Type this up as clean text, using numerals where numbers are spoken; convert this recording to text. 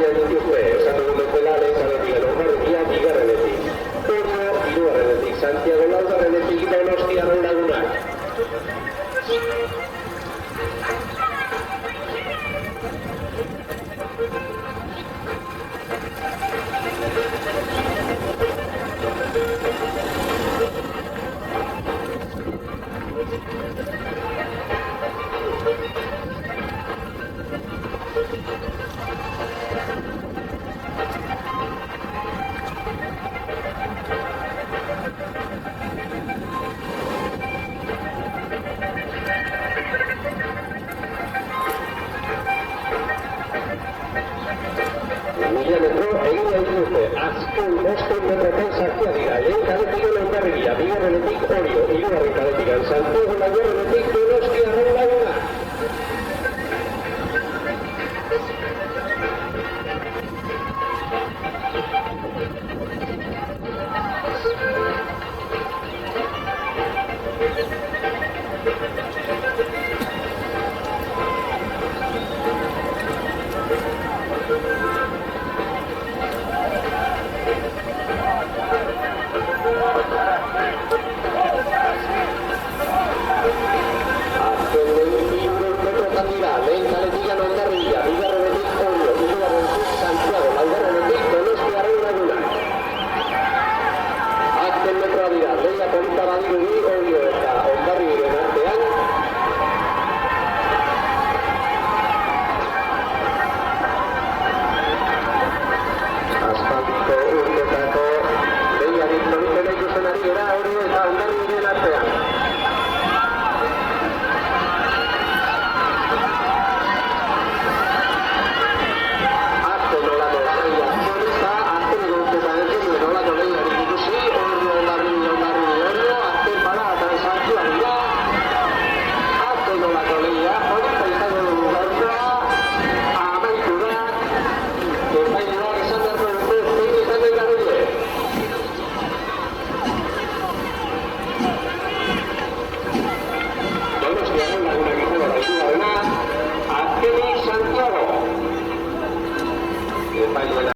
maila dituzue, esan dugun bezala lehen zabetik Lombardía bigarrenetik, Orio hirugarrenetik, Santiago laugarrenetik, Donostia Lagunak. Azken bosten metrotan sartua dira, lehen kaletik Lombardía, bigarrenetik Orio, hirugarren kaletik Santiago laugarrenetik